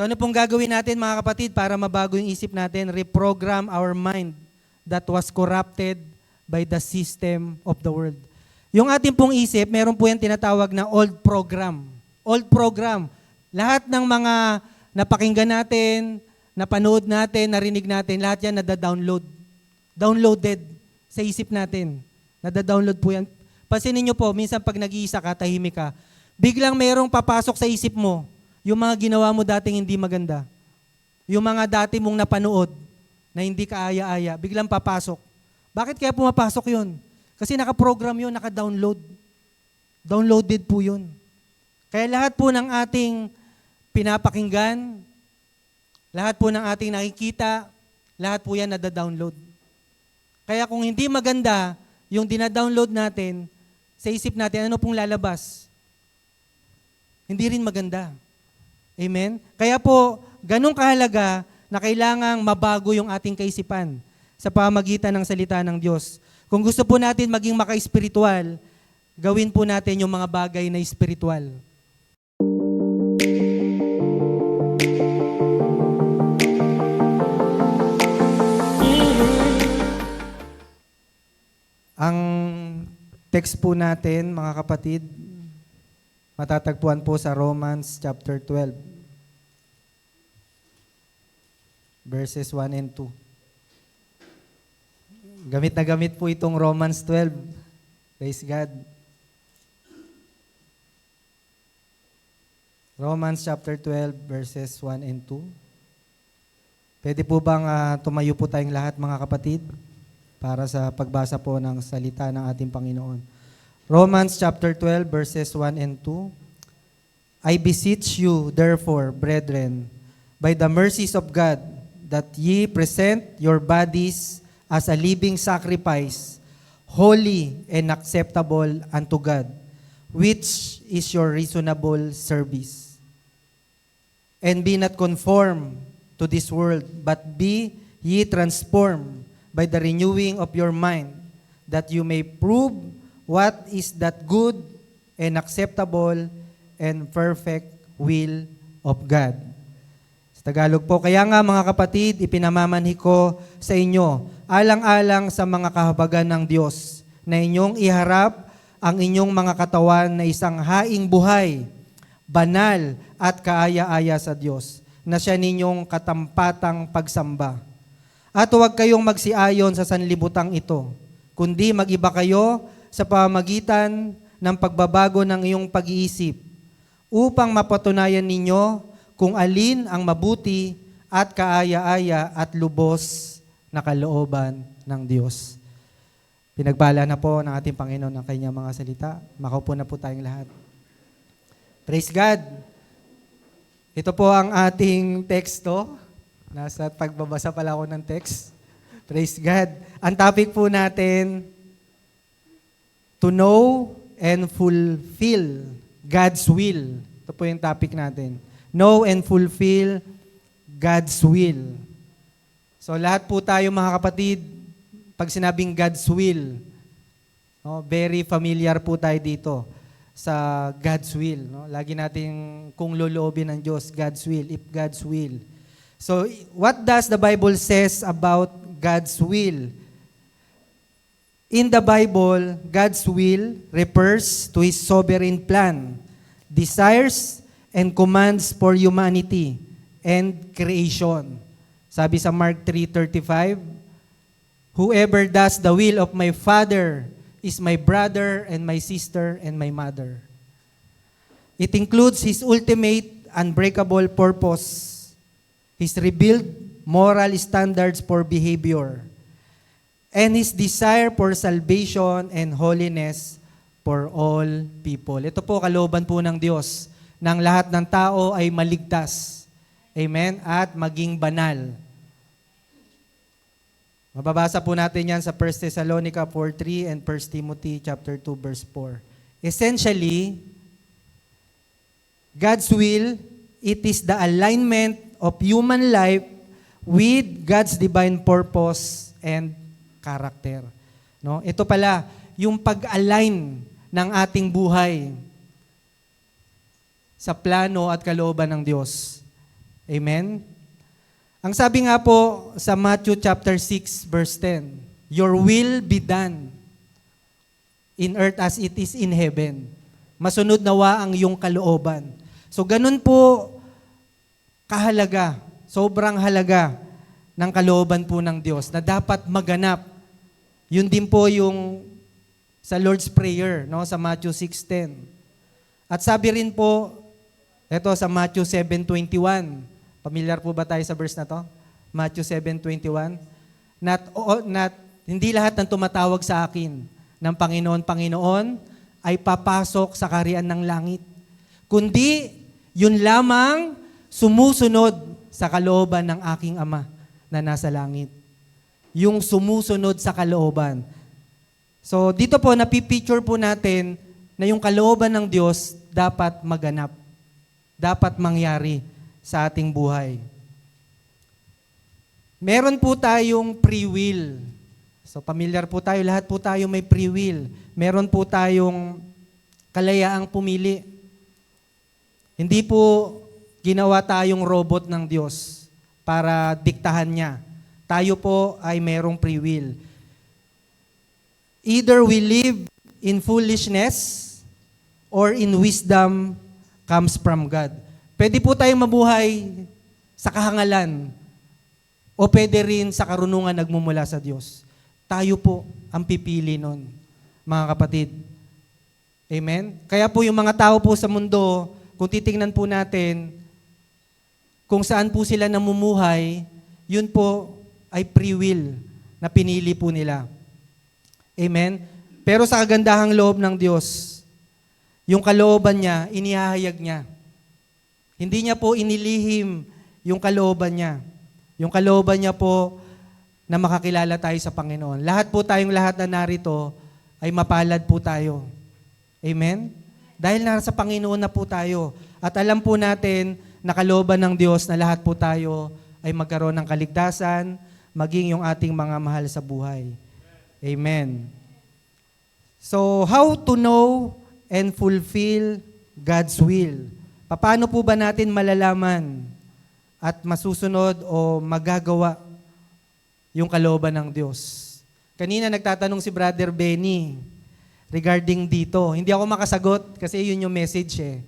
So ano pong gagawin natin mga kapatid para mabago yung isip natin? Reprogram our mind that was corrupted by the system of the world. Yung ating pong isip, meron po yan tinatawag na old program. Old program. Lahat ng mga napakinggan natin, napanood natin, narinig natin, lahat yan nada-download. Downloaded sa isip natin. Nada-download po yan. Pansinin nyo po, minsan pag nag-iisa ka, tahimik ka, biglang merong papasok sa isip mo, yung mga ginawa mo dating hindi maganda. Yung mga dati mong napanood na hindi ka aya-aya, biglang papasok. Bakit kaya pumapasok yun? Kasi nakaprogram yun, naka-download. Downloaded po yun. Kaya lahat po ng ating pinapakinggan, lahat po ng ating nakikita, lahat po yan nada-download. Kaya kung hindi maganda, yung dina-download natin, sa isip natin, ano pong lalabas? Hindi rin maganda. Amen? Kaya po, ganun kahalaga na kailangang mabago yung ating kaisipan sa pamagitan ng salita ng Diyos. Kung gusto po natin maging maka-espiritual, gawin po natin yung mga bagay na espiritual. Ang text po natin, mga kapatid, matatagpuan po sa Romans chapter 12, verses 1 and 2. Gamit na gamit po itong Romans 12. Praise God. Romans chapter 12, verses 1 and 2. Pwede po bang tumayo po tayong lahat, mga kapatid, para sa pagbasa po ng salita ng ating Panginoon. Romans chapter 12, verses 1 and 2. I beseech you, therefore, brethren, by the mercies of God, that ye present your bodies as a living sacrifice, holy and acceptable unto God, which is your reasonable service. And be not conformed to this world, but be ye transformed by the renewing of your mind, that you may prove what is that good and acceptable and perfect will of God. Sa Tagalog po, kaya nga mga kapatid, ipinamamanhi ko sa inyo, alang-alang sa mga kahabagan ng Diyos, na inyong iharap ang inyong mga katawan na isang haing buhay, banal at kaaya-aya sa Diyos, na siya ninyong katampatang pagsamba. At huwag kayong magsiayon sa sanlibutang ito, kundi mag-iba kayo sa pamamagitan ng pagbabago ng iyong pag-iisip, upang mapatunayan ninyo kung alin ang mabuti at kaaya-aya at lubos na kalooban ng Diyos. Pinagbala na po ng ating Panginoon ang kanyang mga salita. Makaupo na po tayong lahat. Praise God! Ito po ang ating teksto. Nasa pagbabasa pala ako ng text. Praise God. Ang topic po natin, to know and fulfill God's will. Ito po yung topic natin. Know and fulfill God's will. So lahat po tayo mga kapatid, pag sinabing God's will, no, very familiar po tayo dito sa God's will. No? Lagi natin kung loloobin ng Diyos, God's will, if God's will. So what does the Bible says about God's will? In the Bible, God's will refers to His sovereign plan, desires, and commands for humanity and creation. Sabi sa Mark 3:35, whoever does the will of my Father is my brother and my sister and my mother. It includes His ultimate unbreakable purpose, His revealed moral standards for behavior, and His desire for salvation and holiness for all people. Ito po kalooban po ng Diyos, ng lahat ng tao ay maligtas. Amen? At maging banal. Mababasa po natin yan sa 1 Thessalonica 4:3 and 1 Timothy chapter 2 verse 4. Essentially, God's will, it is the alignment of human life with God's divine purpose and character. No? Ito pala, yung pag-align ng ating buhay sa plano at kalooban ng Diyos. Amen? Ang sabi nga po sa Matthew chapter 6 verse 10, "Your will be done in earth as it is in heaven." Masunod nawa ang iyong kalooban. So ganun po kahalaga, sobrang halaga ng kalooban po ng Diyos na dapat maganap. Yun din po yung sa Lord's Prayer, no, sa Matthew 6:10. At sabi rin po, ito sa Matthew 7:21. Pamilyar po ba tayo sa verse na to? Matthew 7:21. Hindi lahat ng tumatawag sa akin ng Panginoon, Panginoon, ay papasok sa kaharian ng langit. Kundi, yun lamang sumusunod sa kalooban ng aking Ama na nasa langit. Yung sumusunod sa kalooban. So, dito po, napipicture po natin na yung kalooban ng Diyos dapat maganap. Dapat mangyari sa ating buhay. Meron po tayong free will. So, familiar po tayo, lahat po tayo may free will. Meron po tayong kalayaang pumili. Hindi po ginawa tayong robot ng Diyos para diktahan niya. Tayo po ay merong free will. Either we live in foolishness or in wisdom comes from God. Pwede po tayong mabuhay sa kahangalan o pwede rin sa karunungan nagmumula sa Diyos. Tayo po ang pipili nun, mga kapatid. Amen? Kaya po yung mga tao po sa mundo, kung titingnan po natin, kung saan po sila namumuhay, yun po ay free will na pinili po nila. Amen? Pero sa kagandahang loob ng Diyos, yung kalooban niya, inihahayag niya. Hindi niya po inilihim yung kalooban niya. Yung kalooban niya po na makakilala tayo sa Panginoon. Lahat po tayong lahat na narito ay mapalad po tayo. Amen? Dahil nasa Panginoon na po tayo. At alam po natin na kalooban ng Diyos na lahat po tayo ay magkaroon ng kaligtasan, maging yung ating mga mahal sa buhay. Amen. So, how to know and fulfill God's will? Paano po ba natin malalaman at masusunod o magagawa yung kalooban ng Diyos? Kanina nagtatanong si Brother Benny regarding dito. Hindi ako makasagot kasi yun yung message eh.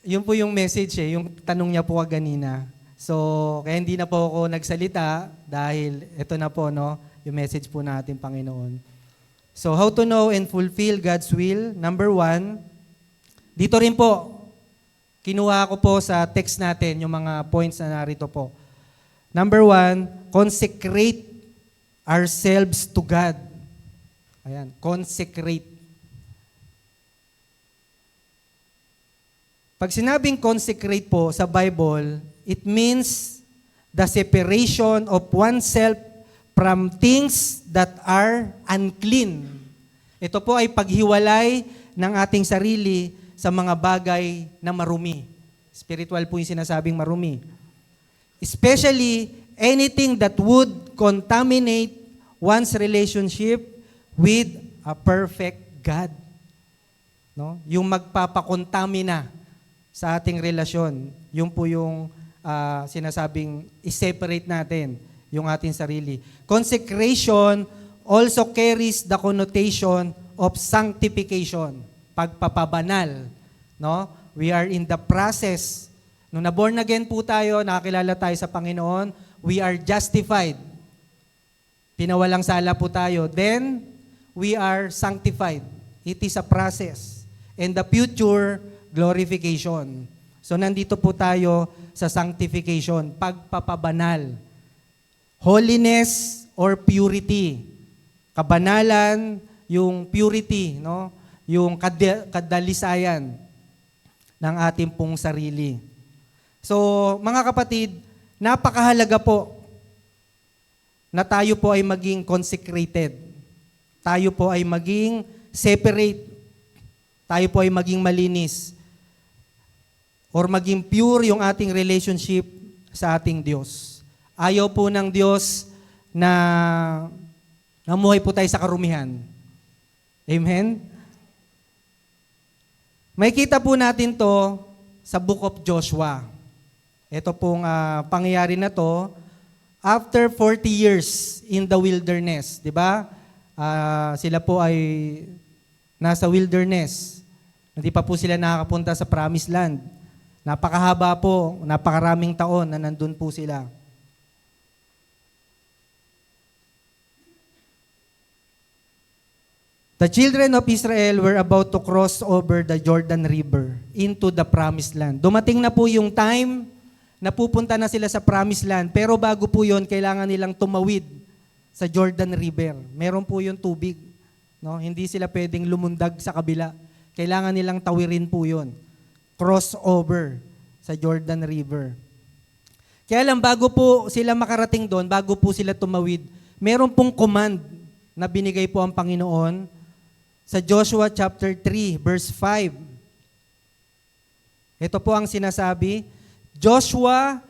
Yun po yung message eh, yung tanong niya po kanina. So, kaya hindi na po ako nagsalita dahil ito na po, no, yung message po natin, Panginoon. So, how to know and fulfill God's will? Number 1, dito rin po, kinuha ko po sa text natin yung mga points na narito po. Number 1, consecrate ourselves to God. Ayan, consecrate. Pag sinabing consecrate po sa Bible, it means the separation of oneself from things that are unclean. Ito po ay paghiwalay ng ating sarili sa mga bagay na marumi. Spiritual po yung sinasabing marumi. Especially anything that would contaminate one's relationship with a perfect God. No? Yung magpapakontamina sa ating relasyon. Yung po yung sinasabing i-separate natin yung ating sarili. Consecration also carries the connotation of sanctification, pagpapabanal. No? We are in the process. Nung na-born again po tayo, nakakilala tayo sa Panginoon, we are justified. Pinawalang sala po tayo. Then, we are sanctified. It is a process. And the future, glorification. So, nandito po tayo sa sanctification, pagpapabanal. Holiness or purity. Kabanalan, yung purity, no? Yung kadalisayan ng ating pong sarili. So, mga kapatid, napakahalaga po na tayo po ay maging consecrated. Tayo po ay maging separate. Tayo po ay maging malinis. Or maging pure yung ating relationship sa ating Diyos. Ayaw po ng Diyos na namuhay po tayo sa karumihan. Amen? May kita po natin to sa Book of Joshua. Ito pong pangyayari na to after 40 years in the wilderness, di ba? Sila po ay nasa wilderness. Hindi pa po sila nakakapunta sa promised land. Napakahaba po, napakaraming taon na nandun po sila. The children of Israel were about to cross over the Jordan River into the promised land. Dumating na po yung time na pupunta na sila sa promised land, pero bago po yun, kailangan nilang tumawid sa Jordan River. Meron po yung tubig. No? Hindi sila pwedeng lumundag sa kabila. Kailangan nilang tawirin po yun. Cross over sa Jordan River. Kaya lang, bago po sila makarating doon, bago po sila tumawid, meron pong command na binigay po ang Panginoon sa Joshua chapter 3, verse 5. Ito po ang sinasabi, Joshua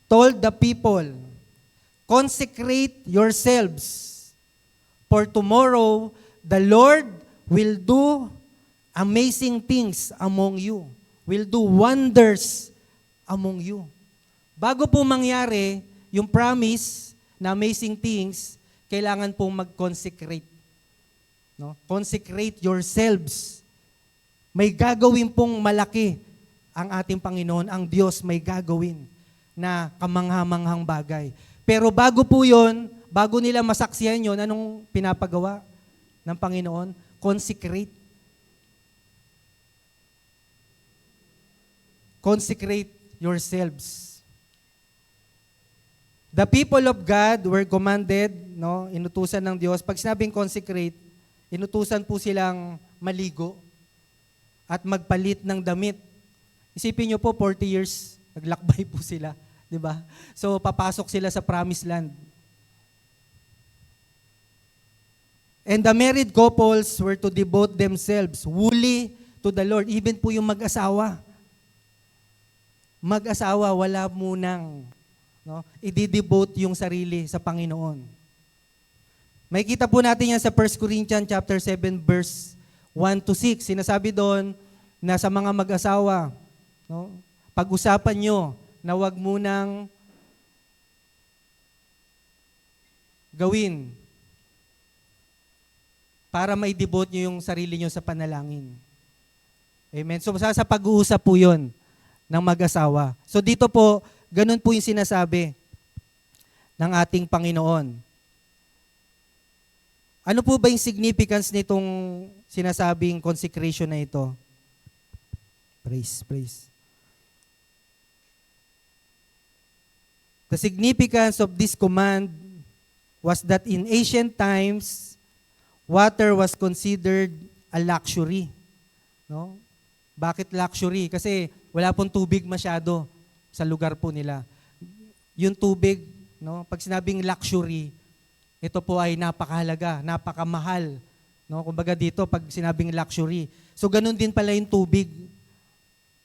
told the people, consecrate yourselves, for tomorrow the Lord will do amazing things among you, will do wonders among you. Bago po mangyari yung promise na amazing things, kailangan pong mag-consecrate. No? Consecrate yourselves. May gagawin pong malaki ang ating Panginoon, ang Diyos may gagawin na kamangha-manghang bagay. Pero bago po yun, bago nila masaksihan yun, anong pinapagawa ng Panginoon? Consecrate. Consecrate yourselves. The people of God were commanded, no, inutusan ng Diyos. Pag sinabing consecrate, inutusan po silang maligo at magpalit ng damit. Isipin nyo po, 40 years, naglakbay po sila. Di ba? So, papasok sila sa promised land. And the married couples were to devote themselves wholly to the Lord. Even po yung mag-asawa. Mag-asawa, wala munang i-devote yung sarili sa Panginoon. May kita po natin yan sa 1 Corinthians chapter 7 verse 1 to 6. Sinasabi doon na sa mga mag-asawa, pag-usapan nyo na wag munang gawin para mai-devote nyo yung sarili nyo sa panalangin. Amen. So sa pag-uusap po yun ng mag-asawa. So dito po, ganun po yung sinasabi ng ating Panginoon. Ano po ba yung significance nitong sinasabing consecration na ito? Praise. The significance of this command was that in ancient times, water was considered a luxury. No? Bakit luxury? Kasi wala pong tubig masyado sa lugar po nila. Yung tubig, pag sinabing luxury, ito po ay napakahalaga, napakamahal. Kumbaga dito, pag sinabing luxury. So ganun din pala yung tubig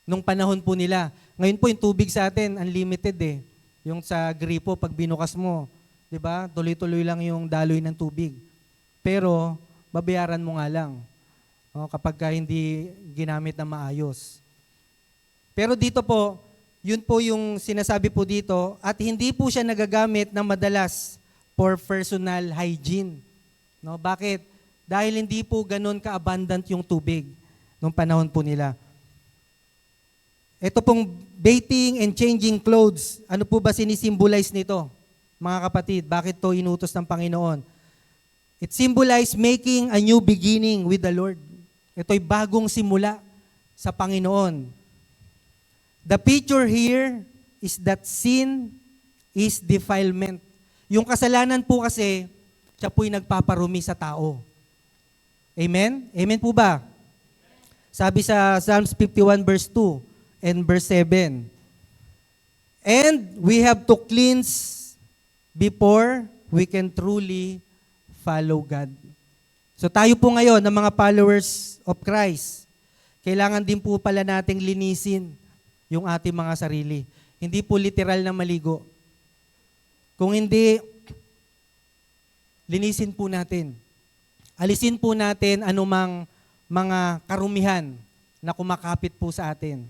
nung panahon po nila. Ngayon po yung tubig sa atin, unlimited eh. Yung sa gripo, pag binukas mo, di ba? Tuloy-tuloy lang yung daloy ng tubig. Pero, babayaran mo nga lang kapag hindi ginamit na maayos. Pero dito po, yun po yung sinasabi po dito, at hindi po siya nagagamit na madalas for personal hygiene. Bakit? Dahil hindi po ganun ka-abundant yung tubig nung panahon po nila. Ito pong bathing and changing clothes, ano po ba sinisimbolize nito? Mga kapatid, bakit to inutos ng Panginoon? It symbolizes making a new beginning with the Lord. Ito'y bagong simula sa Panginoon. The picture here is that sin is defilement. Yung kasalanan po kasi, siya po'y nagpaparumi sa tao. Amen? Amen po ba? Sabi sa Psalms 51 verse 2 and verse 7, and we have to cleanse before we can truly follow God. So tayo po ngayon, ng mga followers of Christ, kailangan din po pala nating linisin yung ating mga sarili. Hindi po literal na maligo. Kung hindi, linisin po natin. Alisin po natin anumang mga karumihan na kumakapit po sa atin.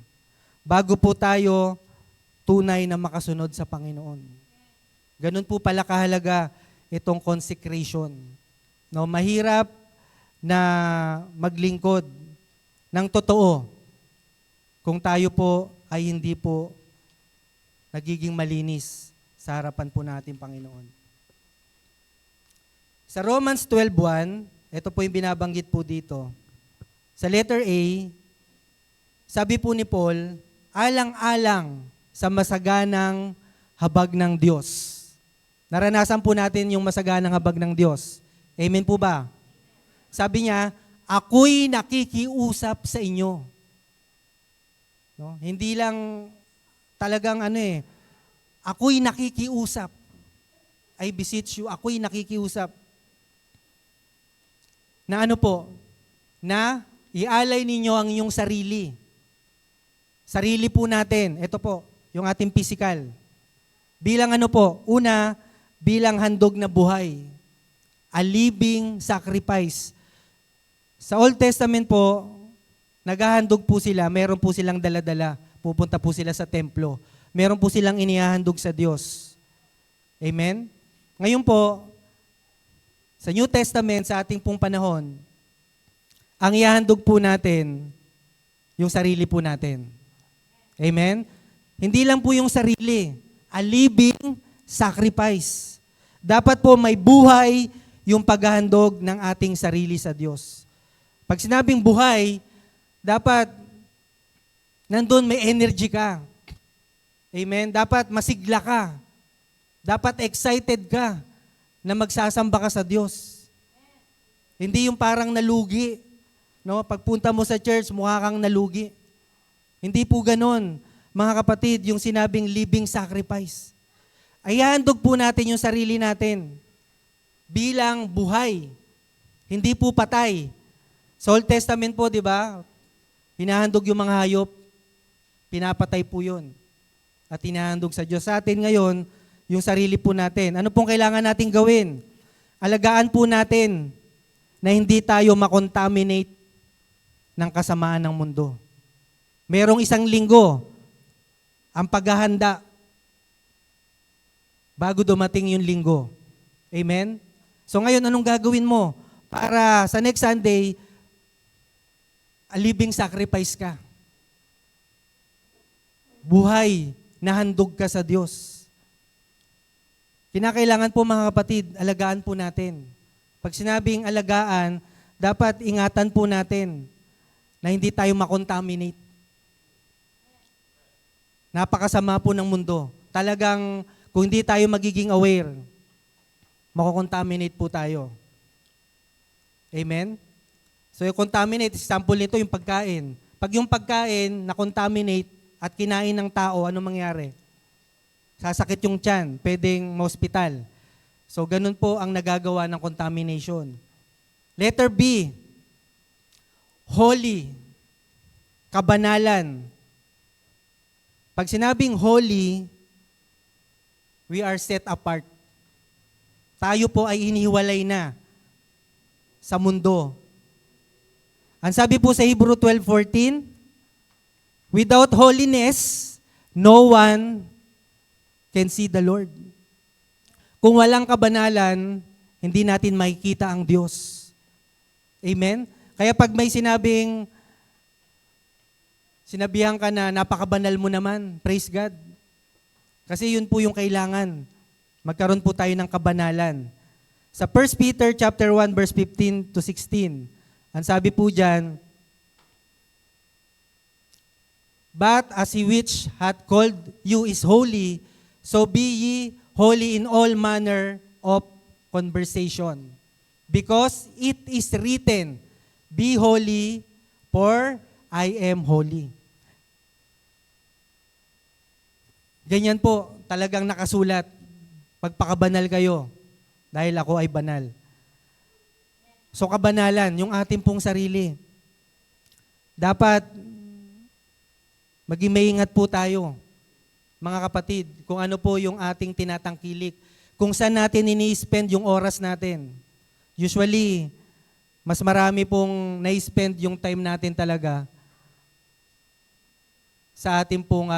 bago po tayo tunay na makasunod sa Panginoon. Ganun po pala kahalaga itong consecration. No, mahirap na maglingkod ng totoo kung tayo po ay hindi po nagiging malinis sa harapan po natin, Panginoon. Sa Romans 12:1, ito po yung binabanggit po dito. Sa letter A, sabi po ni Paul, alang-alang sa masaganang habag ng Diyos. Naranasan po natin yung masaganang habag ng Diyos. Amen po ba? Sabi niya, ako'y nakikiusap sa inyo. No? Hindi lang talagang ako'y nakikiusap. I beseech you, ako'y nakikiusap. Na na ialay ninyo ang inyong sarili. Sarili po natin, ito po, yung ating physical. Bilang una, bilang handog na buhay. A living sacrifice. Sa Old Testament po, naghahandog po sila, meron po silang dala-dala. Pupunta po sila sa templo. Meron po silang inihahandog sa Diyos. Amen? Ngayon po, sa New Testament, sa ating pong panahon, ang ihahandog po natin, yung sarili po natin. Amen? Hindi lang po yung sarili, a living sacrifice. Dapat po may buhay yung paghahandog ng ating sarili sa Diyos. Pag sinabing buhay, dapat nandun may energy ka. Amen? Dapat masigla ka. Dapat excited ka na magsasamba ka sa Diyos. Hindi yung parang nalugi. No? Pagpunta mo sa church, mukha kang nalugi. Hindi po ganon, mga kapatid, yung sinabing living sacrifice. Ay handog po natin yung sarili natin bilang buhay. Hindi po patay. Sa Old Testament po, di ba? Hinahandog yung mga hayop, pinapatay po yun. At hinahandog sa Diyos. Sa atin ngayon, yung sarili po natin. Ano pong kailangan natin gawin? Alagaan po natin na hindi tayo makontaminate ng kasamaan ng mundo. Merong isang linggo, ang paghahanda bago dumating yung linggo. Amen? So ngayon, anong gagawin mo? Para sa next Sunday, a living sacrifice ka. Buhay na handog ka sa Diyos. Kinakailangan po mga kapatid, alagaan po natin. Pag sinabing alagaan, dapat ingatan po natin na hindi tayo makontaminate. Napakasama po ng mundo. Talagang kung hindi tayo magiging aware, makokontaminate po tayo. Amen? So yung contaminate, example nito yung pagkain. Pag yung pagkain na-contaminate at kinain ng tao, ano mangyari? Sasakit yung tiyan, pwedeng ma-hospital. So, ganun po ang nagagawa ng contamination. Letter B, holy, kabanalan. Pag sinabing holy, we are set apart. Tayo po ay hinihiwalay na sa mundo. Ang sabi po sa Hebrew 12:14, without holiness, no one can see the Lord. Kung walang kabanalan, hindi natin makikita ang Diyos. Amen? Kaya pag may sinabihan ka na napakabanal mo naman, praise God. Kasi yun po yung kailangan. Magkaroon po tayo ng kabanalan. Sa 1 Peter chapter 1 verse 15 to 16, ang sabi po diyan, but as he which hath called you is holy, so be ye holy in all manner of conversation. Because it is written, be holy, for I am holy. Ganyan po, talagang nakasulat. Pagpakabanal kayo, dahil ako ay banal. So kabanalan, yung ating pong sarili. Dapat maging maingat po tayo, mga kapatid, kung ano po yung ating tinatangkilik, kung saan natin ini-spend yung oras natin. Usually, mas marami pong na-spend yung time natin talaga sa ating pong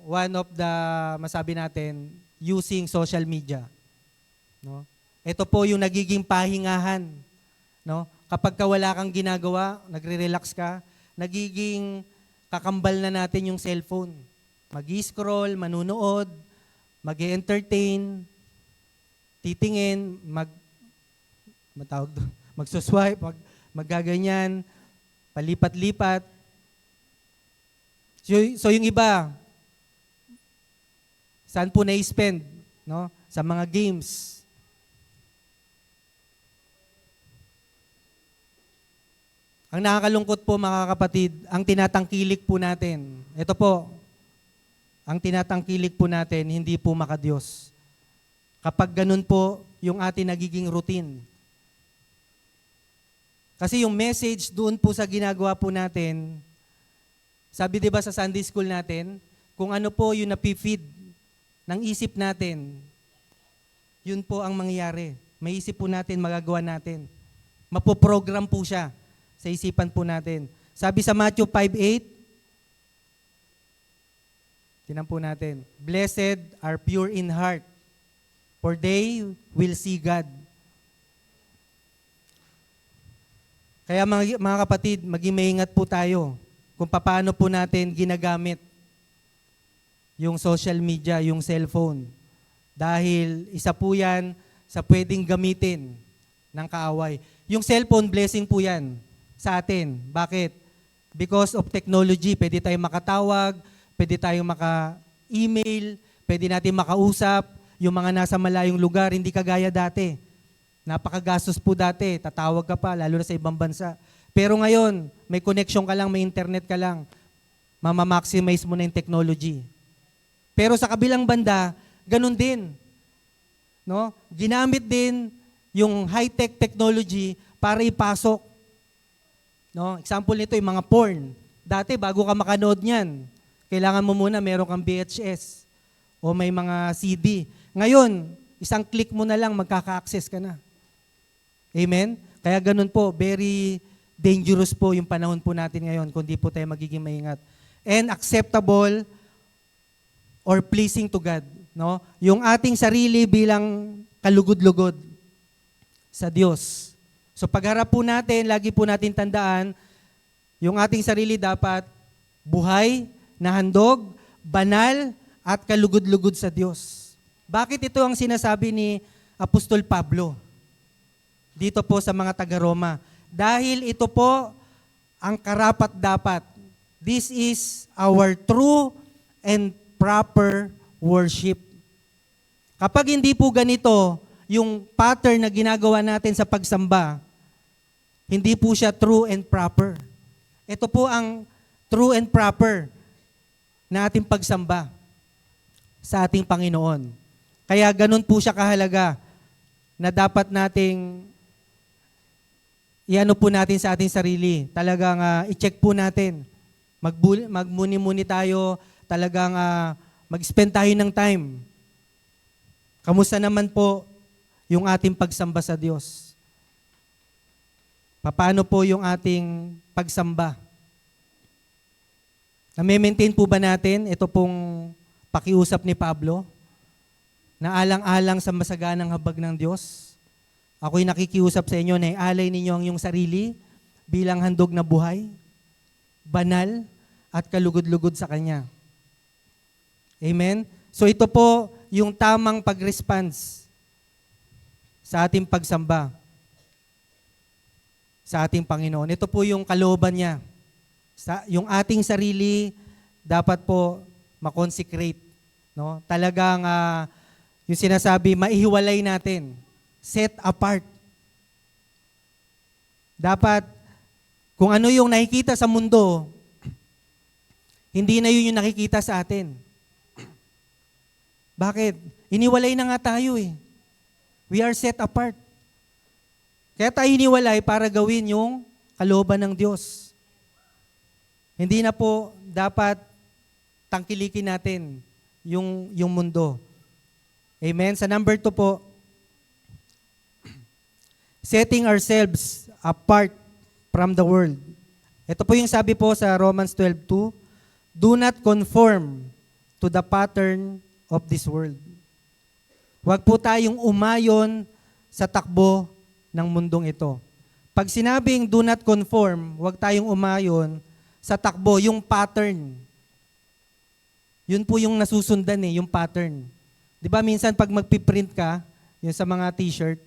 one of the masabi natin using social media, no? Ito po yung nagiging pahingahan, no? Kapag ka wala kang ginagawa, nagre-relax ka, nagiging kakambal na natin yung cellphone. Mag-scroll, manunood, mag-entertain, titingin, magsuswipe, maggaganyan, palipat-lipat. So yung iba, saan po na-spend, no? Sa mga games. Ang nakakalungkot po mga kapatid, ang tinatangkilik po natin, ito po, ang tinatangkilik po natin, hindi po makadiyos. Kapag ganun po, yung ating nagiging routine. Kasi yung message doon po sa ginagawa po natin, sabi diba sa Sunday school natin, kung ano po yung napifeed ng isip natin, yun po ang mangyayari. May isip po natin, magagawa natin. Mapoprogram po siya sa isipan po natin. Sabi sa Matthew 5:8, tinan po natin, "Blessed are pure in heart, for they will see God." Kaya mga kapatid, maging maingat po tayo kung paano po natin ginagamit yung social media, yung cellphone. Dahil isa po yan sa pwedeng gamitin ng kaaway. Yung cellphone, blessing po yan sa atin. Bakit? Because of technology, pwede tayong makatawag, pwede tayong maka-email, pwede natin makausap, yung mga nasa malayong lugar, hindi kagaya dati. Napakagastos po dati, tatawag ka pa, lalo na sa ibang bansa. Pero ngayon, may connection ka lang, may internet ka lang, mamamaximize mo na yung technology. Pero sa kabilang banda, ganun din. No? Ginamit din yung high-tech technology para ipasok. No? Example nito, yung mga porn. Dati, bago ka makanood niyan, kailangan mo muna meron kang VHS o may mga CD. Ngayon, isang click mo na lang, magkaka-access ka na. Amen? Kaya ganun po, very dangerous po yung panahon po natin ngayon kung di po tayo magiging maingat. And acceptable or pleasing to God. No? Yung ating sarili bilang kalugod-lugod sa Diyos. So pagharap po natin, lagi po natin tandaan, yung ating sarili dapat buhay, nahandog, banal, at kalugod-lugod sa Diyos. Bakit ito ang sinasabi ni Apostol Pablo dito po sa mga taga-Roma? Dahil ito po ang karapat-dapat. This is our true and proper worship. Kapag hindi po ganito, yung pattern na ginagawa natin sa pagsamba, hindi po siya true and proper. Ito po ang true and proper na ating pagsamba sa ating Panginoon. Kaya ganun po siya kahalaga na dapat nating iano po natin sa ating sarili. Talagang i-check po natin. Magmuni-muni tayo, talagang mag-spend tayo ng time. Kamusta naman po yung ating pagsamba sa Diyos? Paano po yung ating pagsamba? Na-maintain po ba natin ito pong pakiusap ni Pablo? Na alang-alang sa masaganang habag ng Diyos? Ako'y nakikiusap sa inyo na ialay ninyo ang iyong sarili bilang handog na buhay, banal, at kalugod-lugod sa Kanya. Amen? So ito po yung tamang pag-response sa ating pagsamba sa ating Panginoon. Ito po yung kalooban niya. Yung ating sarili dapat po makonsecrate. No? Talagang yung sinasabi, maihiwalay natin. Set apart. Dapat, kung ano yung nakikita sa mundo, hindi na yun yung nakikita sa atin. Bakit? Iniwalay na nga tayo eh. We are set apart. Kaya tayo iniwalay para gawin yung kalooban ng Diyos. Hindi na po dapat tangkilikin natin yung mundo. Amen? Sa number 2 po, setting ourselves apart from the world. Ito po yung sabi po sa Romans 12:2, do not conform to the pattern of this world. Huwag po tayong umayon sa takbo ng mundong ito. Pag sinabing do not conform, huwag tayong umayon sa takbo, yung pattern. Yun po yung nasusundan yung pattern. Di ba minsan pag magpiprint ka, yung sa mga t-shirt,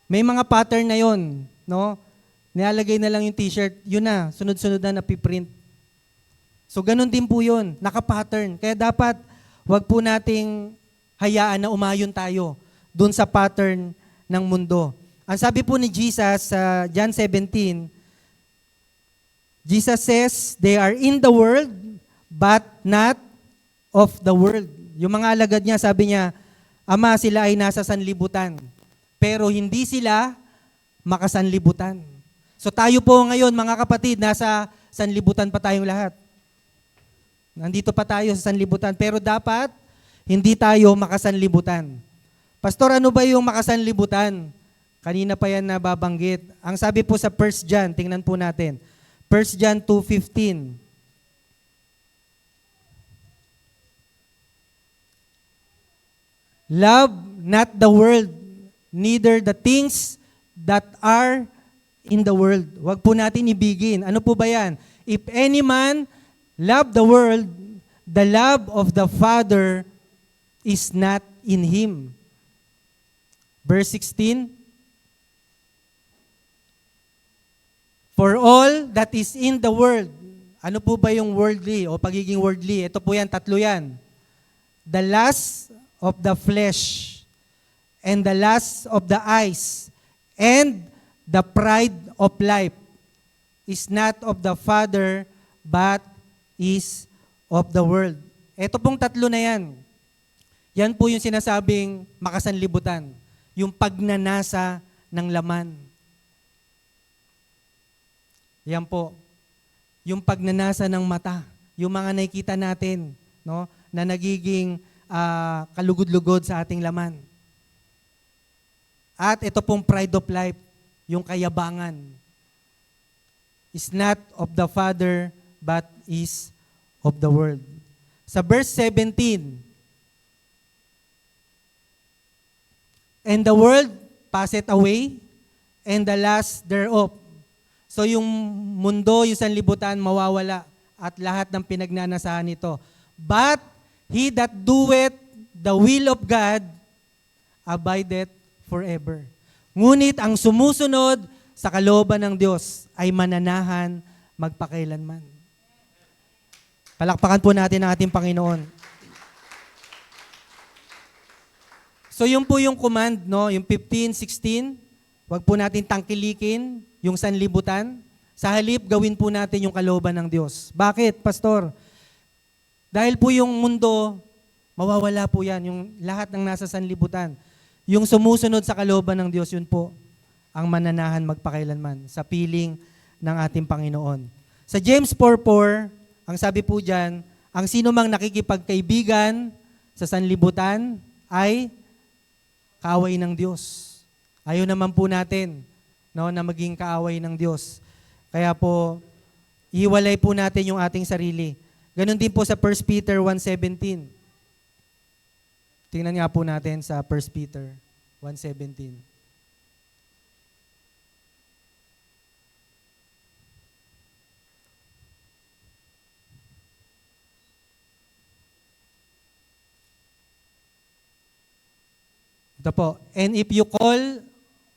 may mga pattern na yun, no? Nilalagay na lang yung t-shirt, yun na, sunod-sunod na napiprint. So ganun din po yun, naka-pattern. Kaya dapat, wag po nating hayaan na umayon tayo dun sa pattern ng mundo. Ang sabi po ni Jesus sa John 17, Jesus says, they are in the world, but not of the world. Yung mga alagad niya, sabi niya, Ama, sila ay nasa sanlibutan, pero hindi sila makasanlibutan. So tayo po ngayon, mga kapatid, nasa sanlibutan pa tayong lahat. Nandito pa tayo sa sanlibutan, pero dapat hindi tayo makasanlibutan. Pastor, ano ba yung makasanlibutan? Kanina pa yan nababanggit. Ang sabi po sa 1 John, tingnan po natin. 1 John 2:15. Love not the world, neither the things that are in the world. Huwag po natin ibigin. Ano po ba yan? If any man love the world, the love of the Father is not in him. Verse 16, for all that is in the world, ano po ba yung worldly o pagiging worldly? Ito po yan, tatlo yan. The lust of the flesh, and the lust of the eyes, and the pride of life is not of the Father, but is of the world. Ito pong tatlo na yan. Yan po yung sinasabing makasanlibutan. Yung pagnanasa ng laman. Yan po. Yung pagnanasa ng mata. Yung mga nakikita natin, no, na nagiging kalugod-lugod sa ating laman. At ito pong pride of life, yung kayabangan, is not of the Father, but is of the world. Sa verse 17, and the world passeth away, and the lust thereof. So yung mundo, yung sanlibutan, mawawala, at lahat ng pinagnanasahan nito. But he that doeth the will of God abideth forever. Ngunit ang sumusunod sa kalooban ng Diyos ay mananahan magpakailanman. Palakpakan po natin ang ating Panginoon. So yun po yung command, no? Yung 15, 16, wag po natin tangkilikin yung sanlibutan. Sa halip, gawin po natin yung kalooban ng Diyos. Bakit, Pastor? Dahil po yung mundo, mawawala po yan, yung lahat ng nasa sanlibutan. Yung sumusunod sa kalooban ng Diyos, yun po ang mananahan magpakailanman sa piling ng ating Panginoon. Sa James 4:4, ang sabi po dyan, ang sino mang nakikipagkaibigan sa sanlibutan ay kaaway ng Diyos. Ayaw naman po natin, no, na maging kaaway ng Diyos. Kaya po, ihiwalay po natin yung ating sarili. Ganon din po sa 1 Peter 1:17. Tingnan nga po natin sa 1 Peter 1:17. Ito po, and if you call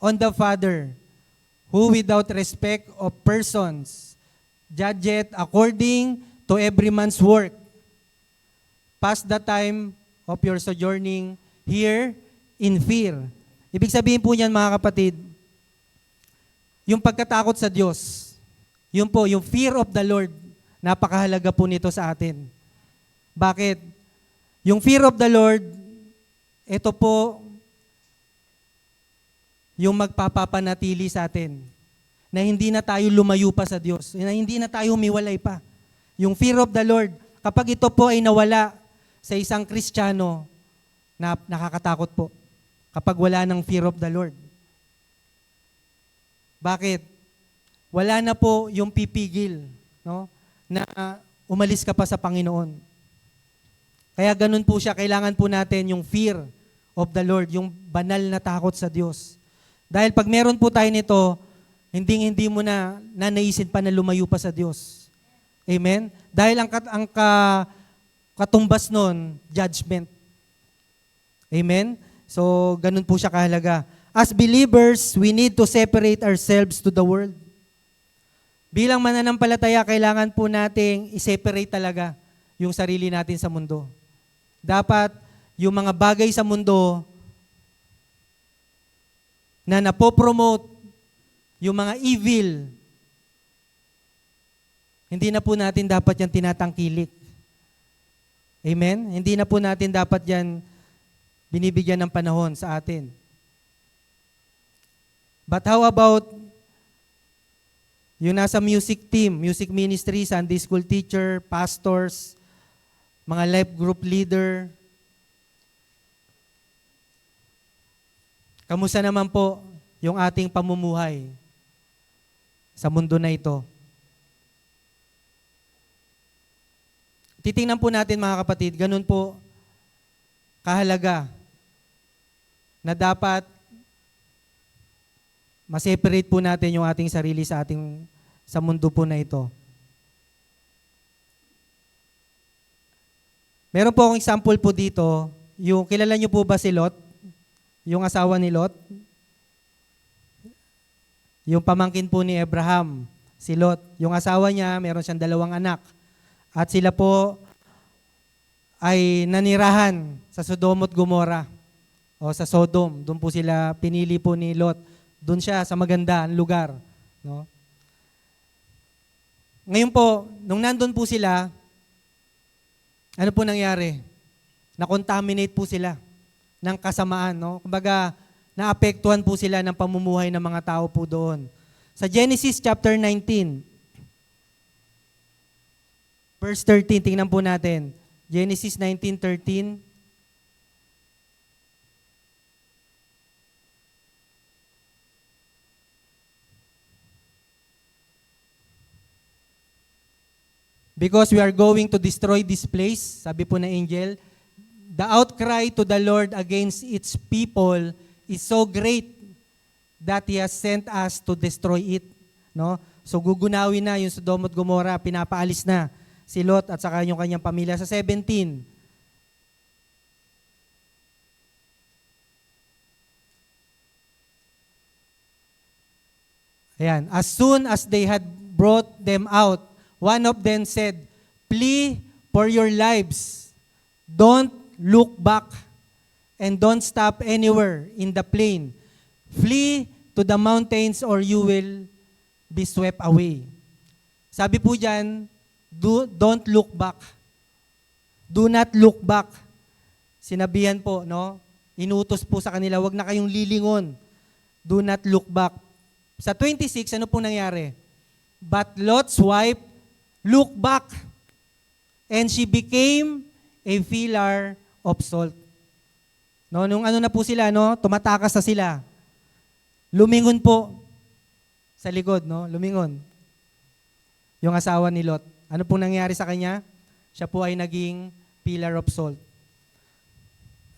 on the Father, who without respect of persons judgeth according to every man's work, pass the time of your sojourning here in fear. Ibig sabihin po niyan, mga kapatid, yung pagkatakot sa Diyos, yun po, yung fear of the Lord, napakahalaga po nito sa atin. Bakit? Yung fear of the Lord, ito po, yung magpapapanatili sa atin, na hindi na tayo lumayo pa sa Diyos, na hindi na tayo humiwalay pa. Yung fear of the Lord, kapag ito po ay nawala sa isang Kristiyano, na nakakatakot po. Kapag wala ng fear of the Lord. Bakit? Wala na po yung pipigil, no, na umalis ka pa sa Panginoon. Kaya ganun po siya, kailangan po natin yung fear of the Lord, yung banal na takot sa Diyos. Dahil pag meron po tayo nito, hindi mo na nanaisin pa na lumayo pa sa Diyos. Amen? Dahil ang katumbas nun, judgment. Amen? So, ganun po siya kahalaga. As believers, we need to separate ourselves to the world. Bilang mananampalataya, kailangan po nating i-separate talaga yung sarili natin sa mundo. Dapat yung mga bagay sa mundo na napopromote, yung mga evil, hindi na po natin dapat yan tinatangkilik. Amen? Hindi na po natin dapat yan binibigyan ng panahon sa atin. But how about yung nasa music team, music ministry, Sunday school teacher, pastors, mga life group leader? Kamusta naman po yung ating pamumuhay sa mundo na ito? Titingnan po natin mga kapatid, ganun po kahalaga na dapat ma-separate po natin yung ating sarili sa mundo po na ito. Meron po akong example po dito, yung kilala niyo po ba si Lot? Yung asawa ni Lot? Yung pamangkin po ni Abraham, si Lot. Yung asawa niya, meron siyang 2 anak. At sila po ay nanirahan sa Sodom at Gomorrah o sa Sodom. Doon po sila, pinili po ni Lot. Doon siya sa magandang lugar. No? Ngayon po, nung nandun po sila, ano po nangyari? Na-contaminate po sila ng kasamaan. No? Kumbaga, naapektuhan po sila ng pamumuhay ng mga tao po doon. Sa Genesis chapter 19, verse 13, tingnan po natin. Genesis 19:13. Because we are going to destroy this place, sabi po ng angel, the outcry to the Lord against its people is so great that He has sent us to destroy it. No? So gugunawin na yung Sodom at Gomorrah, pinapaalis na si Lot at saka yung kanyang pamilya. Sa 17, ayan, as soon as they had brought them out, one of them said, "Flee for your lives. Don't look back and don't stop anywhere in the plain. Flee to the mountains or you will be swept away." Sabi po dyan, don't look back. Do not look back. Sinabihan po, no? Inutos po sa kanila, wag na kayong lilingon. Do not look back. Sa 26, ano po nangyari? But Lot's wife looked back and she became a pillar of salt. No, nung ano na po sila, no? Tumatakas na sila. Lumingon po sa likod, no? Lumingon. Yung asawa ni Lot. Ano pong nangyari sa kanya? Siya po ay naging pillar of salt.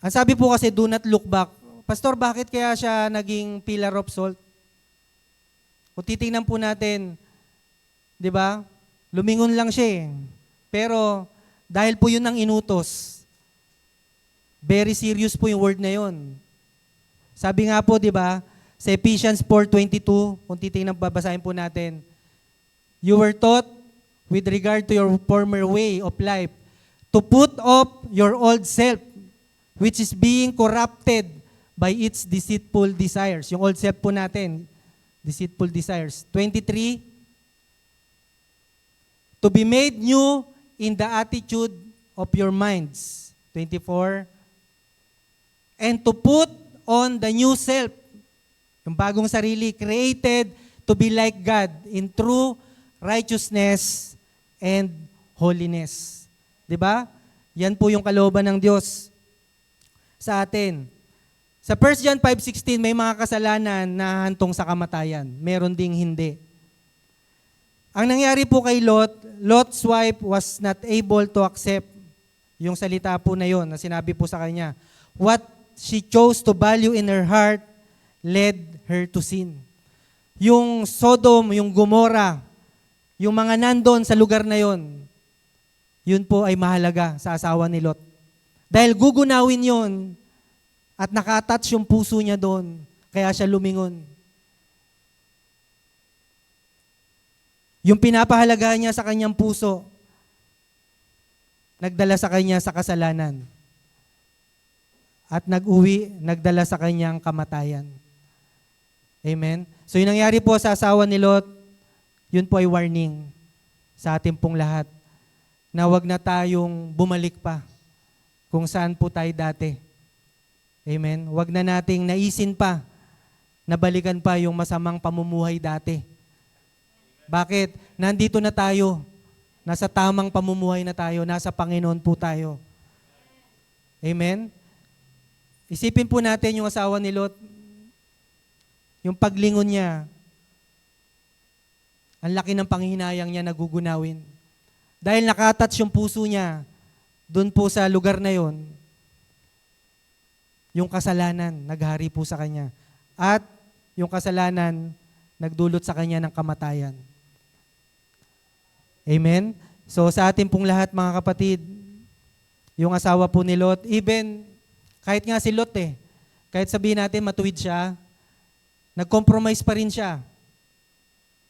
Ang sabi po kasi, do not look back. Pastor, bakit kaya siya naging pillar of salt? Kung titingnan po natin, di ba? Lumingon lang siya eh. Pero dahil po yun ang inutos, very serious po yung word na yun. Sabi nga po, di ba, sa Ephesians 4:22, kung titingnan, babasahin po natin, you were taught with regard to your former way of life to put off your old self, which is being corrupted by its deceitful desires. Yung old self po natin, deceitful desires. 23, to be made new in the attitude of your minds. 24, and to put on the new self, yung bagong sarili, created to be like God in true righteousness and holiness. Diba? Yan po yung kalooban ng Diyos sa atin. Sa 1 John 5:16, may mga kasalanan na hantong sa kamatayan. Meron ding hindi. Ang nangyari po kay Lot, Lot's wife was not able to accept yung salita po na yon na sinabi po sa kanya. What she chose to value in her heart led her to sin. Yung Sodom, yung Gomorrah, yung mga nandun sa lugar na yon, yun po ay mahalaga sa asawa ni Lot. Dahil gugunawin yon at nakatouch yung puso niya doon, kaya siya lumingon. Yung pinapahalagahan niya sa kanyang puso, nagdala sa kanya sa kasalanan. At nagdala sa kanyang kamatayan. Amen? So yung nangyari po sa asawa ni Lot, yun po ay warning sa ating pong lahat na wag na tayong bumalik pa kung saan po tayo dati. Amen? Wag na nating naisin pa na balikan pa yung masamang pamumuhay dati. Bakit? Nandito na tayo. Nasa tamang pamumuhay na tayo. Nasa Panginoon po tayo. Amen? Isipin po natin yung asawa ni Lot. Yung paglingon niya, ang laki ng panghihinayang niya nagugunawin. Dahil nakatouch yung puso niya, doon po sa lugar na yon, yung kasalanan, naghari po sa kanya. At yung kasalanan, nagdulot sa kanya ng kamatayan. Amen? So sa atin pong lahat mga kapatid, yung asawa po ni Lot, even kahit nga si Lot kahit sabihin natin matuwid siya, nag-compromise pa rin siya.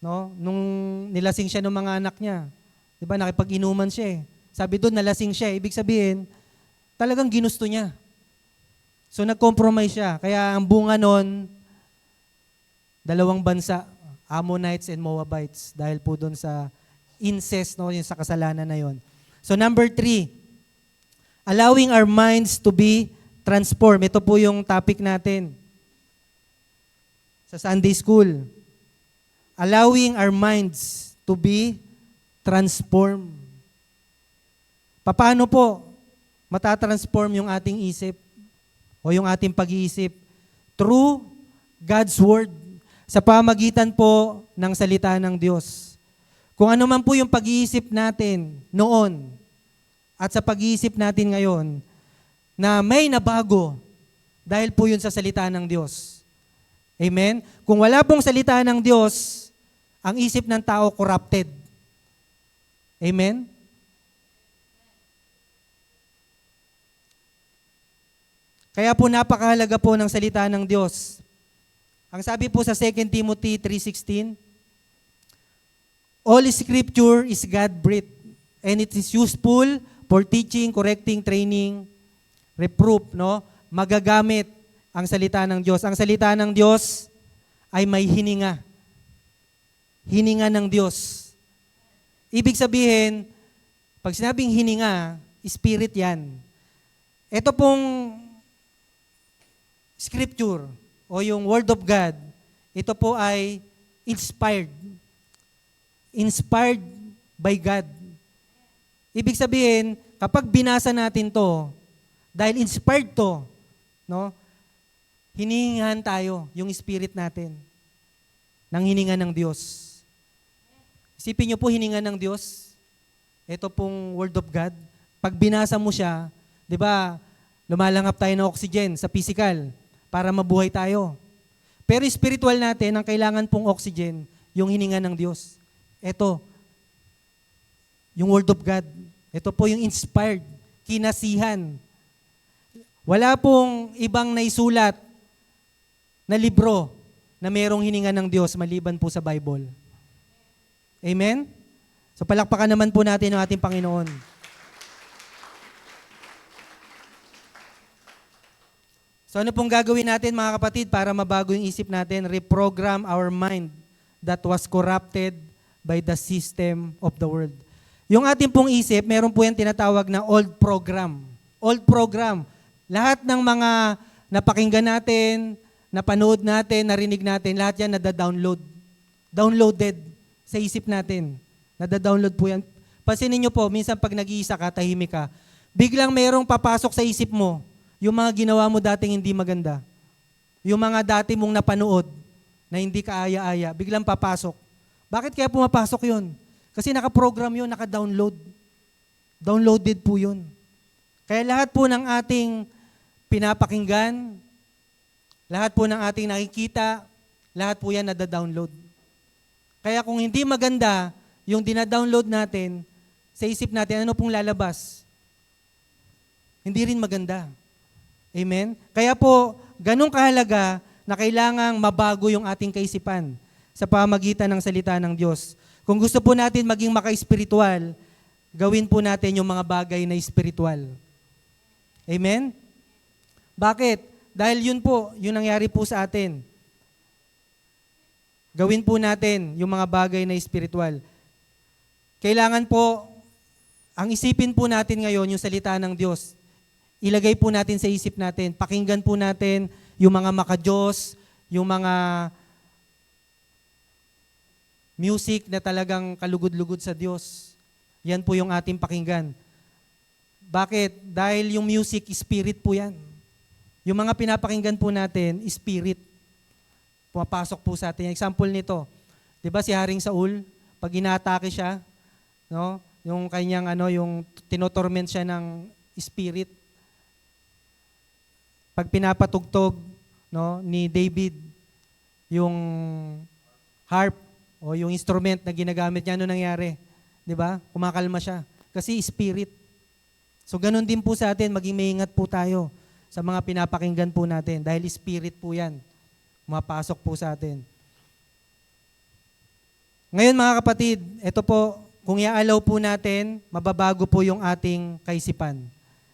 No? Nung nilasing siya ng mga anak niya, di ba nakipag-inuman siya Sabi doon, nalasing siya. Ibig sabihin, talagang ginusto niya. So nag-compromise siya. Kaya ang bunga nun, dalawang bansa, Ammonites and Moabites, dahil po doon sa incest, no, yung sa kasalanan na yon. So number 3, allowing our minds to be transformed. Ito po yung topic natin sa Sunday School. Allowing our minds to be transformed. Paano po matatransform yung ating isip o yung ating pag-iisip? Through God's Word. Sa pamagitan po ng salita ng Diyos. Kung ano man po yung pag-iisip natin noon at sa pag-iisip natin ngayon, na may nabago dahil po yun sa salita ng Diyos. Amen? Kung wala pong salita ng Diyos, ang isip ng tao corrupted. Amen? Kaya po napakahalaga po ng salita ng Diyos. Ang sabi po sa 2 Timothy 3:16, all Scripture is God-breathed, and it is useful for teaching, correcting, training, reproof, no? Magagamit ang salita ng Diyos. Ang salita ng Diyos ay may hininga. Hininga ng Diyos. Ibig sabihin, pag sinabing hininga, spirit yan. Ito pong Scripture o yung Word of God, ito po ay inspired. Inspired by God. Ibig sabihin, kapag binasa natin to, dahil inspired to, no, hinihingahan tayo, yung spirit natin, ng hininga ng Diyos. Isipin niyo po, hininga ng Diyos, ito pong Word of God, pag binasa mo siya, di ba, lumalangap tayo ng oxygen sa physical, para mabuhay tayo. Pero spiritual natin, ang kailangan pong oxygen, yung hininga ng Diyos. Ito, yung Word of God. Ito po yung inspired, kinasihan. Wala pong ibang naisulat na libro na mayroong hininga ng Diyos maliban po sa Bible. Amen? So palakpakan naman po natin ang ating Panginoon. So ano pong gagawin natin mga kapatid para mabago yung isip natin? Reprogram our mind that was corrupted by the system of the world. Yung ating pong isip, meron po yan tinatawag na old program. Old program. Lahat ng mga napakinggan natin, napanood natin, narinig natin, lahat yan nada-download. Downloaded sa isip natin. Nada-download po yan. Pansinin nyo po, minsan pag nag-iisa ka, tahimik ka, biglang merong papasok sa isip mo, yung mga ginawa mo dating hindi maganda. Yung mga dati mong napanood na hindi ka aya-aya, biglang papasok. Bakit kaya pumapasok yun? Kasi nakaprogram yun, naka-download. Downloaded po yun. Kaya lahat po ng ating pinapakinggan, lahat po ng ating nakikita, lahat po yan nada-download. Kaya kung hindi maganda yung dina-download natin, sa isip natin, ano pong lalabas? Hindi rin maganda. Amen? Kaya po, ganun kahalaga na kailangang mabago yung ating kaisipan sa pamagitan ng salita ng Diyos. Kung gusto po natin maging maka-espiritual, gawin po natin yung mga bagay na espiritual. Amen? Bakit? Dahil yun po, yun nangyari po sa atin. Gawin po natin yung mga bagay na espiritual. Kailangan po, ang isipin po natin ngayon, yung salita ng Diyos. Ilagay po natin sa isip natin. Pakinggan po natin yung mga maka-Diyos, yung mga music na talagang kalugod-lugod sa Diyos. Yan po yung ating pakinggan. Bakit? Dahil yung music, spirit po yan. Yung mga pinapakinggan po natin, spirit. Pumapasok po sa atin. Example nito, di ba si Haring Saul, pag inaatake siya, no, yung kanyang yung tinotorment siya ng spirit. Pag pinapatugtog, no, ni David yung harp o yung instrument na ginagamit niya, ano nangyari? Di ba? Kumakalma siya. Kasi spirit. So ganun din po sa atin, maging maingat po tayo sa mga pinapakinggan po natin dahil spirit po yan. Mapasok po sa atin. Ngayon mga kapatid, ito po, kung i-allow po natin, mababago po yung ating kaisipan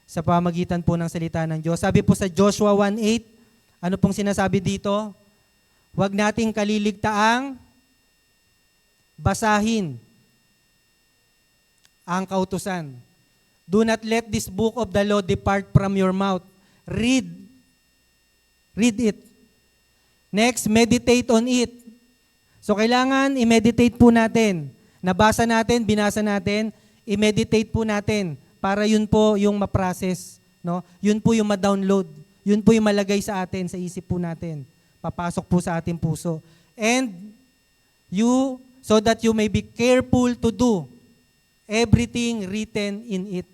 sa pamagitan po ng salita ng Diyos. Sabi po sa Joshua 1:8, ano pong sinasabi dito? Huwag nating kaliligtaang basahin ang kautusan. Do not let this book of the law depart from your mouth. Read it. Next, meditate on it. So kailangan i-meditate po natin. Nabasa natin, binasa natin, i-meditate po natin para yun po yung ma-process, no? Yun po yung ma-download. Yun po yung malagay sa atin, sa isip po natin. Papasok po sa ating puso. And so that you may be careful to do everything written in it.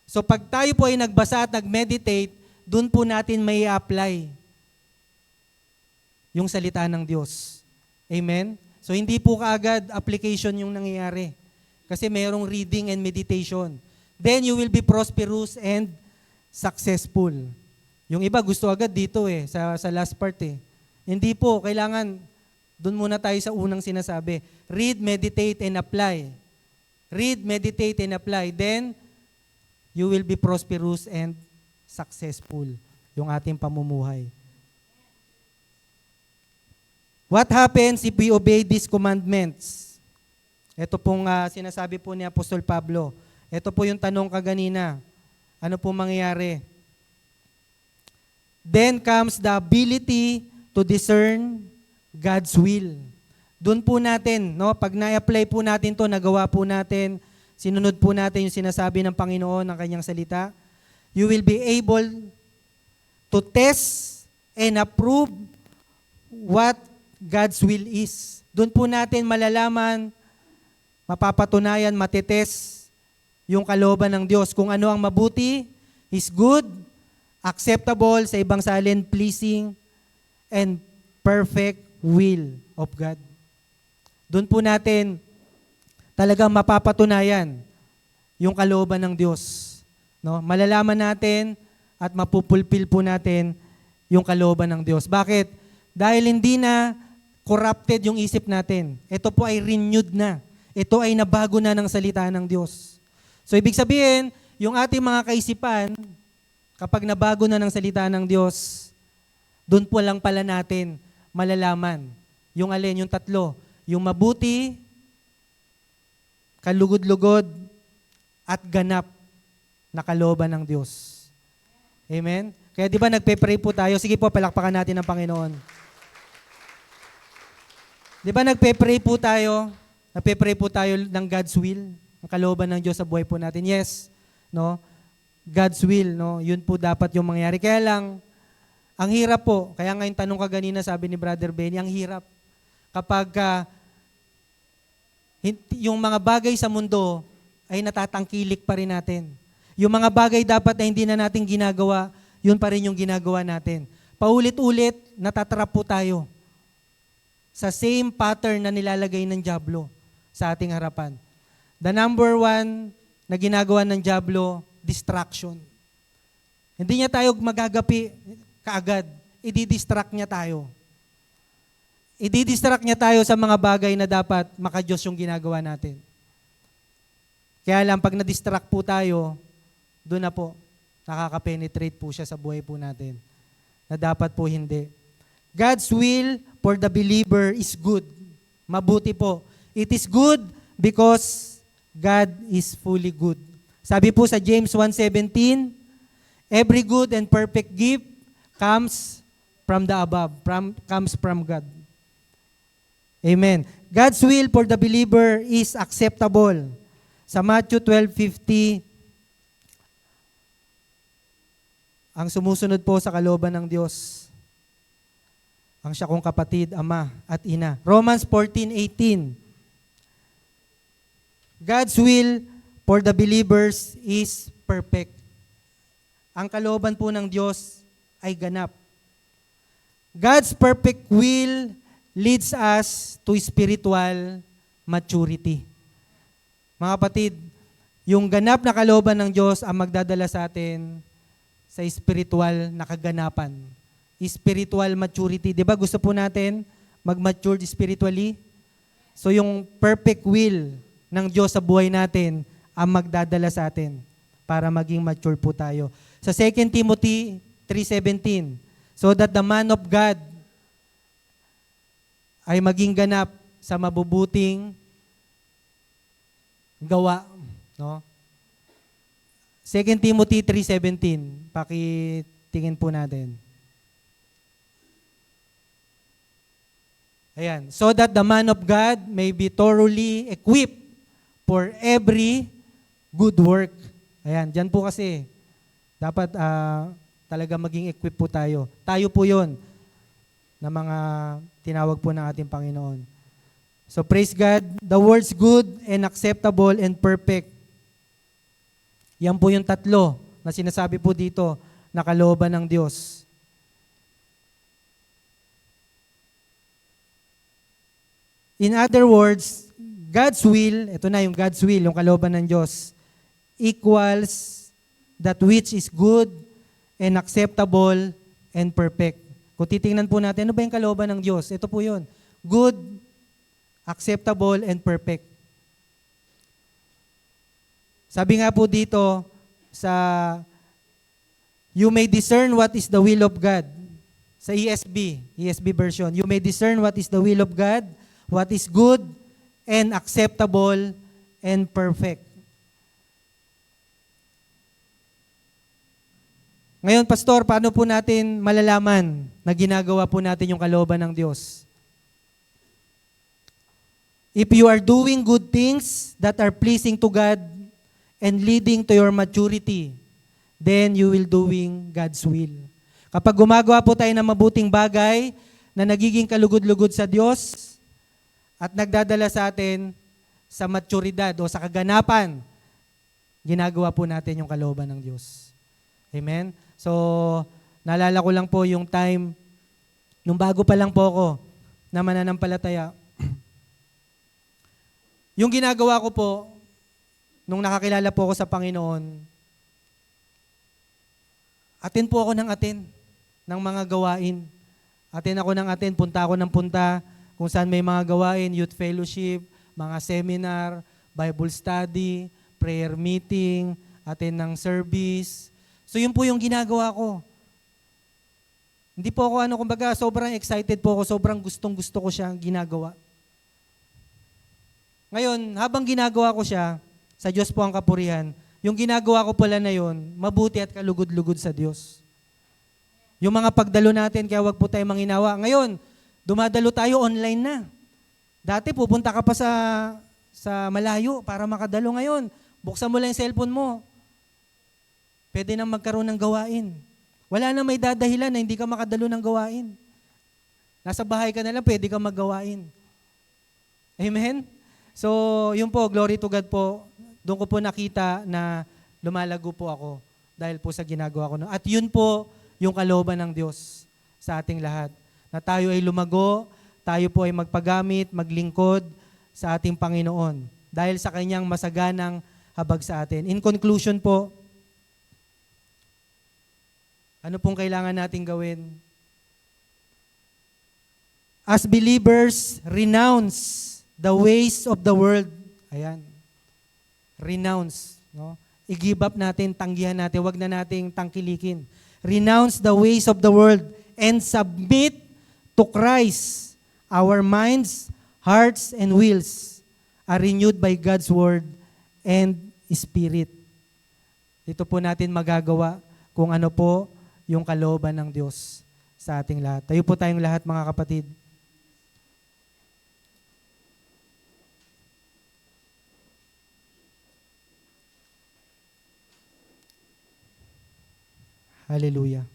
So pag tayo po ay nagbasa at nag-meditate, dun po natin may apply yung salita ng Diyos. Amen? So hindi po kaagad application yung nangyayari. Kasi mayroong reading and meditation. Then you will be prosperous and successful. Yung iba gusto agad dito sa last part Hindi po, kailangan doon muna tayo sa unang sinasabi. Read, meditate, and apply. Read, meditate, and apply. Then, you will be prosperous and successful yung ating pamumuhay. What happens if we obey these commandments? Ito pong sinasabi po ni Apostol Pablo. Ito po yung tanong kaganina. Ano po mangyayari? Then comes the ability to discern God's will. Doon po natin, no, pag na-apply po natin to, nagawa po natin, sinunod po natin yung sinasabi ng Panginoon ng kanyang salita, you will be able to test and approve what God's will is. Doon po natin malalaman, mapapatunayan, matitest yung kalooban ng Diyos. Kung ano ang mabuti, is good, acceptable, sa ibang salin, pleasing, and perfect will of God. Doon po natin talagang mapapatunayan yung kalooban ng Diyos. No? Malalaman natin at mapupulpil po natin yung kalooban ng Diyos. Bakit? Dahil hindi na corrupted yung isip natin. Ito po ay renewed na. Ito ay nabago na ng salita ng Diyos. So ibig sabihin, yung ating mga kaisipan, kapag nabago na ng salita ng Diyos, doon po lang pala natin malalaman. Yung alin, yung tatlo. Yung mabuti, kalugod-lugod, at ganap na kalooban ng Diyos. Amen? Kaya di ba nagpe-pray po tayo? Sige po, palakpakan natin ang Panginoon. Di ba nagpe-pray po tayo? Nagpe-pray po tayo ng God's will, ang kalooban ng Diyos sa buhay po natin. Yes, no? God's will, no? Yun po dapat yung mangyari. Kaya lang, ang hirap po. Kaya nga yung tanong kaganina, sabi ni Brother Benny, ang hirap. Kapag Yung mga bagay sa mundo ay natatangkilik pa rin natin. Yung mga bagay dapat na hindi na natin ginagawa, yun pa rin yung ginagawa natin. Paulit-ulit, natatrap po tayo sa same pattern na nilalagay ng dyablo sa ating harapan. The number one na ginagawa ng dyablo, distraction. Hindi niya tayo magagapi kaagad. I-distract niya tayo. I-distract niya tayo sa mga bagay na dapat makadiyos yung ginagawa natin. Kaya lang, pag na-distract po tayo, doon na po, nakaka-penetrate po siya sa buhay po natin. Na dapat po hindi. God's will for the believer is good. Mabuti po. It is good because God is fully good. Sabi po sa James 1:17, every good and perfect gift comes from the above, comes from God. Amen. God's will for the believer is acceptable. Sa Matthew 12:50, ang sumusunod po sa kalooban ng Diyos, ang siya kong kapatid, ama at ina. Romans 14:18, God's will for the believers is perfect. Ang kalooban po ng Diyos ay ganap. God's perfect will leads us to spiritual maturity. Mga kapatid, yung ganap na kalooban ng Diyos ang magdadala sa atin sa spiritual na kaganapan. Spiritual maturity. Di ba gusto po natin mag-mature spiritually? So yung perfect will ng Diyos sa buhay natin ang magdadala sa atin para maging mature po tayo. Sa 2 Timothy 3:17, so that the man of God ay maging ganap sa mabubuting gawa. No? 2 Timothy 3:17, pakitingin po natin. Ayan. So that the man of God may be thoroughly equipped for every good work. Ayan, dyan po kasi dapat talaga maging equipped po tayo. Tayo po yon na mga tinawag po ng ating Panginoon. So praise God, the words good and acceptable and perfect. Yan po yung tatlo na sinasabi po dito na kalooban ng Diyos. In other words, God's will, ito na yung God's will, yung kalooban ng Diyos, equals that which is good and acceptable and perfect. Kung titingnan po natin, ano ba yung kalooban ng Diyos? Ito po yun. Good, acceptable, and perfect. Sabi nga po dito sa you may discern what is the will of God. Sa ESV version, you may discern what is the will of God, what is good and acceptable and perfect. Ngayon, Pastor, paano po natin malalaman na ginagawa po natin yung kalooban ng Diyos? If you are doing good things that are pleasing to God and leading to your maturity, then you will doing God's will. Kapag gumagawa po tayo ng mabuting bagay na nagiging kalugod-lugod sa Diyos at nagdadala sa atin sa maturidad o sa kaganapan, ginagawa po natin yung kalooban ng Diyos. Amen? So, naalala ko lang po yung time, nung bago pa lang po ako na mananampalataya. Yung ginagawa ko po, nung nakakilala po ako sa Panginoon, atin po ako ng atin ng mga gawain. Atin ako ng atin, punta ako ng punta kung saan may mga gawain, youth fellowship, mga seminar, Bible study, prayer meeting, atin ng service. So yun po yung ginagawa ko. Hindi po ako kumbaga sobrang excited po ako, sobrang gustong-gusto ko siya ginagawa. Ngayon, habang ginagawa ko siya, sa Diyos po ang kapurihan, yung ginagawa ko pala na yun, mabuti at kalugod-lugod sa Diyos. Yung mga pagdalo natin, kaya wag po tayo manginawa. Ngayon, dumadalo tayo online na. Dati pupunta ka pa sa malayo para makadalo. Ngayon, buksan mo lang yung cellphone mo. Pwede nang magkaroon ng gawain. Wala nang may dadahilan na hindi ka makadalo ng gawain. Nasa bahay ka na lang, pwede ka maggawain. Amen? So, yun po, glory to God po. Doon ko po nakita na lumalago po ako dahil po sa ginagawa ko. At yun po yung kalooban ng Diyos sa ating lahat. Na tayo ay lumago, tayo po ay magpagamit, maglingkod sa ating Panginoon dahil sa kanyang masaganang habag sa atin. In conclusion po, ano pong kailangan nating gawin? As believers, renounce the ways of the world. Ayan. Renounce. No? I-give up natin, tanggihan natin, wag na nating tangkilikin. Renounce the ways of the world and submit to Christ. Our minds, hearts, and wills are renewed by God's word and Spirit. Dito po natin magagawa kung ano po yung kalooban ng Diyos sa ating lahat. Tayo po tayong lahat, mga kapatid. Hallelujah.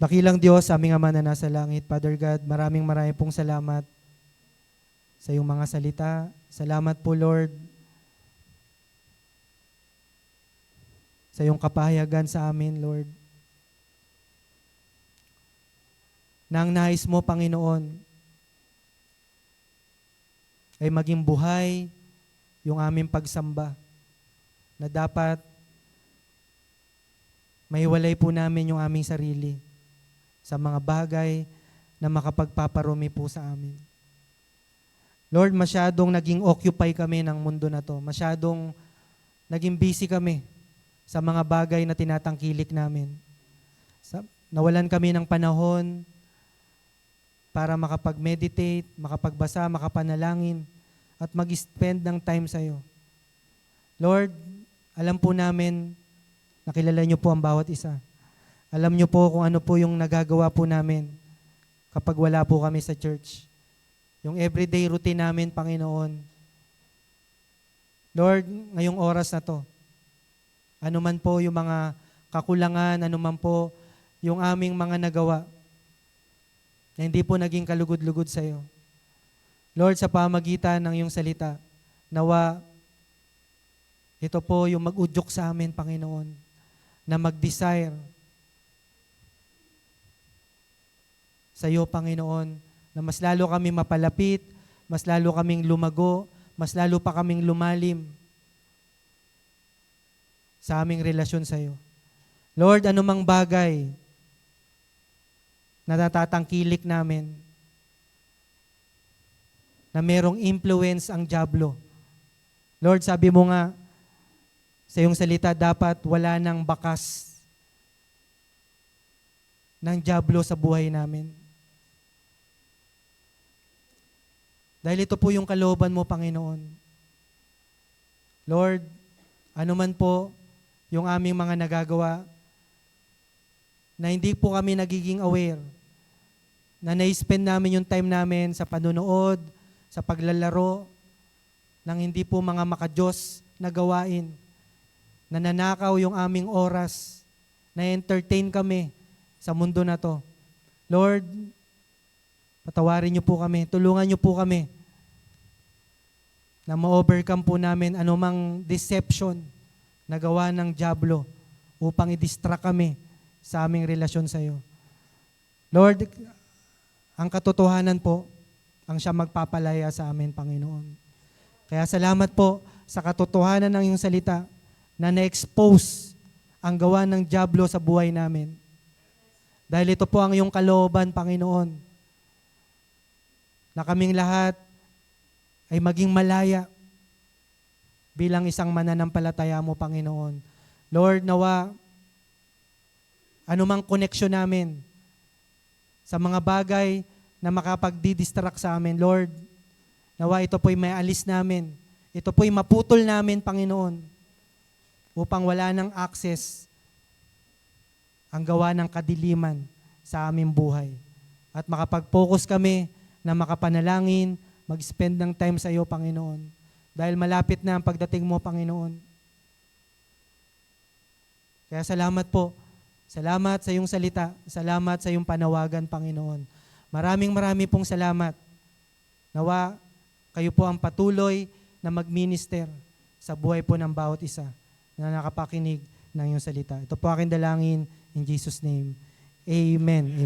Dakilang Diyos, aming Ama na nasa langit, Father God, maraming pong salamat sa iyong mga salita. Salamat po, Lord, sa iyong kapahayagan sa amin, Lord. Nang nais mo, Panginoon, ay maging buhay yung aming pagsamba na dapat maiwalay po namin yung aming sarili sa mga bagay na makapagpaparumi po sa amin. Lord, masyadong naging occupy kami ng mundo na to. Masyadong naging busy kami sa mga bagay na tinatangkilik namin. Nawalan kami ng panahon para makapag-meditate, makapagbasa, makapanalangin, at mag-spend ng time sa iyo. Lord, alam po namin, nakilala niyo po ang bawat isa. Alam niyo po kung ano po yung nagagawa po namin kapag wala po kami sa church. Yung everyday routine namin, Panginoon. Lord, ngayong oras na to, ano man po yung mga kakulangan, ano man po yung aming mga nagawa na hindi po naging kalugod-lugod sa iyo. Lord, sa pamagitan ng iyong salita, nawa ito po yung mag-udyok sa amin, Panginoon, na mag-desire sa iyo, Panginoon, na mas lalo kami mapalapit, mas lalo kaming lumago, mas lalo pa kaming lumalim sa aming relasyon sa iyo. Lord, anumang bagay na natatangkilik namin, na merong influence ang dyablo. Lord, sabi mo nga, sa iyong salita, dapat wala nang bakas ng dyablo sa buhay namin. Dahil ito po yung kalooban mo, Panginoon. Lord, ano man po yung aming mga nagagawa na hindi po kami nagiging aware, na na-spend namin yung time namin sa panunood, sa paglalaro, ng hindi po mga makadiyos na gawain, na nanakaw yung aming oras, na entertain kami sa mundo na to. Lord, patawarin niyo po kami, tulungan niyo po kami na ma-overcome po namin anumang deception na gawa ng dyablo upang i-distract kami sa aming relasyon sa iyo. Lord, ang katotohanan po ang siya magpapalaya sa amin, Panginoon. Kaya salamat po sa katotohanan ng iyong salita na na-expose ang gawa ng dyablo sa buhay namin. Dahil ito po ang iyong kalooban, Panginoon, na kaming lahat ay maging malaya bilang isang mananampalataya mo, Panginoon. Lord, nawa, anumang koneksyon namin sa mga bagay na makapagdidistract sa amin, Lord, nawa ito po'y may alis namin. Ito po'y maputol namin, Panginoon, upang wala nang access ang gawa ng kadiliman sa aming buhay. At makapag-focus kami na makapanalangin, mag-spend ng time sa iyo, Panginoon. Dahil malapit na ang pagdating mo, Panginoon. Kaya salamat po Salamat sa iyong salita. Salamat sa iyong panawagan, Panginoon. Maraming pong salamat. Nawa, kayo po ang patuloy na magminister sa buhay po ng bawat isa na nakapakinig ng iyong salita. Ito po aking dalangin in Jesus' name. Amen.